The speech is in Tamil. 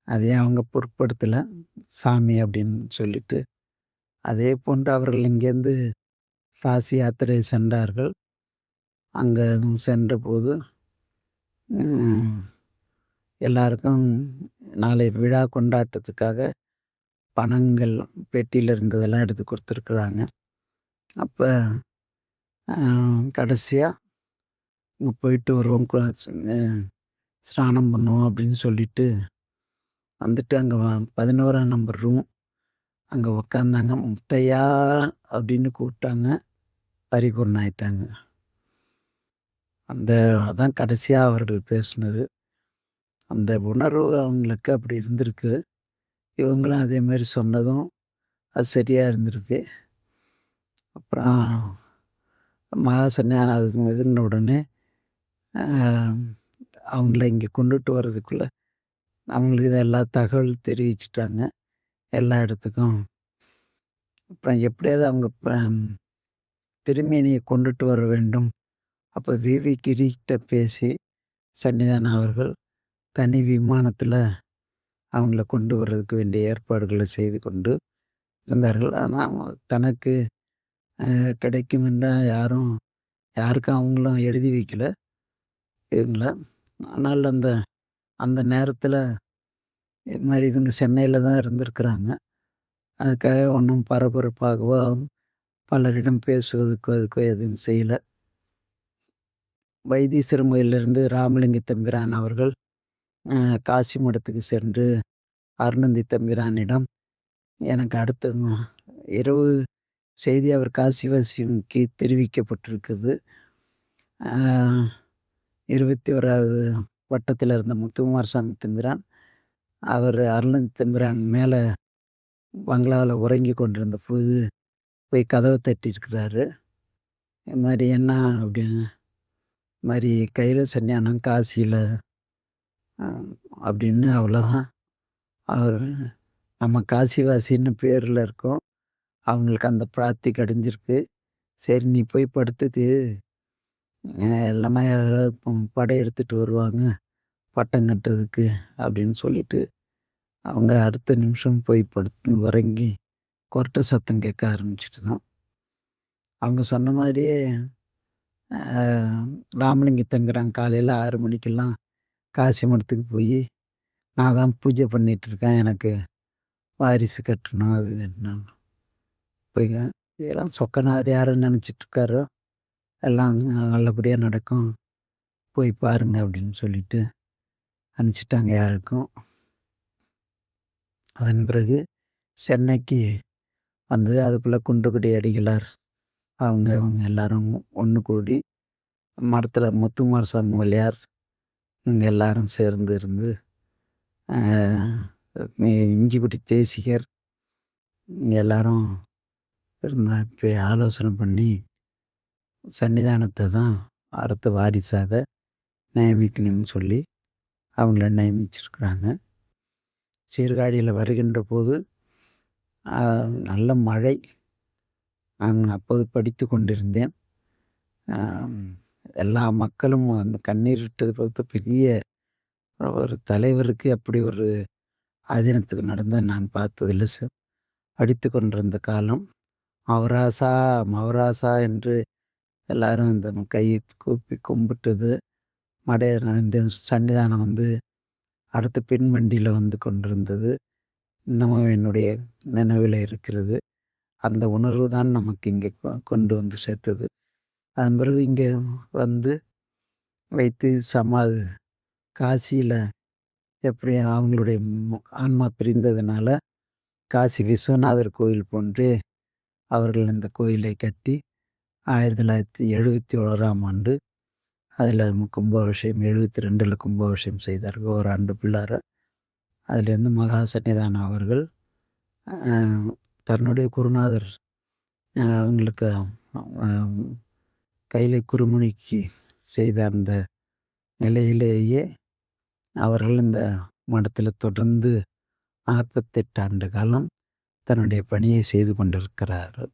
அதையும் அவங்க பொருட்படுத்தல. சாமி அப்படின்னு சொல்லிட்டு. அதே போன்று அவர்கள் இங்கேருந்து காசி யாத்திரை சென்றார்கள். அங்க சென்றபோது ம் எல்லாருக்கும் நாளை விழா கொண்டாட்டத்துக்காக பணங்கள் பெட்டியில இருந்ததெல்லாம் எடுத்து குடுத்துருக்குறாங்க. அப்ப அ கடைசியா "இங்க போயிட்டு வருவோம். ஸ்நானம் பண்ணுவோம்" அப்படின்னு சொல்லிட்டு வந்துட்டு அங்க 11ஆம் நம்பர் ரூம். அங்க உக்காந்தாங்க. "முத்தையா" அப்படின்னு கூப்பிட்டாங்க. பறிகொடுன்னு ஆயிட்டாங்க. அந்த அதான் கடைசியா அவர்கள் பேசுனது. அந்த உணர்வு அவங்களுக்கு அப்படி இருந்திருக்கு. இவங்களும் அதே மாரி சொன்னதும், அது சரியா இருந்திருக்கு. அப்புறம் மகாசன்னியான் அது இதுன்ன உடனே, அ அவங்கள இங்க கொண்டுட்டு வர்றதுக்குள்ள, அவங்களுக்கு இத எல்லா தகவல் தெரிவிச்சுட்டாங்க. எல்லா இடத்துக்கும். அப்புறம் எப்படியாவது அவங்க திருமேனிய கொண்டுட்டு வர வேண்டும். அப்ப வி.வி. கிரிகிட்ட பேசி, சன்னிதானம் அவர்கள் தனி விமானத்தில அவங்கள கொண்டு வர்றதுக்கு வேண்டிய ஏற்பாடுகள செய்து கொண்டு இருந்தார்கள். ஆனா, தனக்கு கிடைக்கும் என்றா யாருக்கும் அவங்களும் எழுதி வைக்கல இவங்கள. ஆனால் அந்த அந்த நேரத்தில இது மாரி இவங்க சென்னையில தான் இருந்திருக்கிறாங்க. அதுக்காக ஒண்ணும் பரபரப்பாகவோ, பலரிடம் பேசுவதற்கோ அதுக்கோ எதுவும் செய்யல. வைத்தீஸ்வரன் கோயிலிருந்து ராமலிங்க தம்பிரான் அவர்கள் அ காசி மடத்துக்கு சென்று அருணந்தி தம்பிரானிடம் எனக்கு அடுத்த இரவு செய்தி அவர் காசிவாசிக்கு தெரிவிக்கப்பட்டிருக்குது. ஆ 21வது வட்டத்தில இருந்த முத்துக்குமாரசாமி தம்பிரான், அவர் அருணந்தி தம்பிரான் மேல பங்களாவுல உறங்கிக் கொண்டிருந்தபோது போய் கதவ தட்டியிருக்கிறாரு. இது மாரி "என்ன?" அப்படின்னு. இது மாரி "கையில சன்னியானம் காசியில" அ அப்படின்னு அவ்வளோதான். அவரு நம்ம காசிவாசின்னு பேர்ல இருக்கோம். அவங்களுக்கு அந்த பிராப்தி கிடைஞ்சிருக்கு. சரி நீ போய் படுத்துக்கு. எல்லாமே யாராவது படை எடுத்துட்டு வருவாங்க, பட்டம் கட்டுறதுக்கு அப்படின்னு சொல்லிட்டு, அவங்க அடுத்த நிமிஷம் போய் படுத்து உறங்கி, கொரட்ட சத்தம் கேட்க ஆரம்பிச்சுட்டுதான். அவங்க சொன்ன மாதிரியே அ ராமலிங்க தம்பிரான் காலையில 6 மணிக்கெல்லாம் காசி மடத்துக்கு போயி, "நான் தான் பூஜை பண்ணிட்டுருக்கேன். எனக்கு வாரிசு கட்டணும். அது வேணும்." போய்ங்க இதெல்லாம் சொக்கநாதர் யார நெனச்சிட்டுருக்காரோ, எல்லாம் நல்லபடியா நடக்கும். போய் பாருங்க அப்படின்னு சொல்லிட்டு அனுப்பிச்சுட்டாங்க யாருக்கும். அதன் பிறகு சென்னைக்கு வந்து அதுக்குள்ள குன்றக்குடி அடிகளார் அவங்க எல்லாரும் ஒண்ணு கூடி மடத்துல முத்துக்குமாரசாமி முதலியார் இவங்க எல்லாரும் சேர்ந்து இருந்து இஞ்சிக்குடி தேசிகர் இங்க எல்லாரும் போய் ஆலோசனை பண்ணி சன்னிதானத்தை தான் அடுத்த வாரிசாக நியமிக்கணும்னு சொல்லி அவங்கள நியமிச்சிருக்கிறாங்க. சீர்காழியில் வருகின்ற போது நல்ல மழை. நான் அப்போது படித்து கொண்டிருந்தேன். ஆம், எல்லா மக்களும் அந்த கண்ணீர் விட்டது பார்த்து பெரிய ஒரு தலைவருக்கு அப்படி ஒரு ஆதீனத்துக்கு நடந்த நான் பார்த்ததில்ல சார். படித்து கொண்டிருந்த காலம். மவராசா, மவராசா என்று எல்லாரும் இந்த கையை கூப்பி கும்பிட்டது. இந்த சன்னிதானம் வந்து அடுத்த பின் வண்டியில வந்து கொண்டிருந்தது. இன்னமும் என்னுடைய நினைவில இருக்கிறது. அந்த உணர்வு தான் நமக்கு இங்கே கொண்டு வந்து சேர்த்தது. அதன் பிறகு இங்கே வந்து வைத்து காசியில எப்படி அவங்களுடைய ஆன்மா பிரிந்ததுனால, காசி விஸ்வநாதர் கோயில் போன்றே அவர்கள் இந்த கோயிலை கட்டி 1971ஆம் ஆண்டு அதில கும்பாபிஷேகம் 72ல கும்பாபிஷேகம் செய்தார்கள். ஓராண்டு பிள்ளார. அதிலேருந்து மகா சன்னிதானம் அவர்கள் அ தன்னுடைய குருநாதர் அவங்களுக்கு அ கைலை குருமணிக்கு செய்த அந்த நிலையிலேயே அவர்கள் இந்த மடத்தில தொடர்ந்து 48 ஆண்டு காலம் தன்னுடைய பணியை செய்து கொண்டிருக்கிறார்கள்.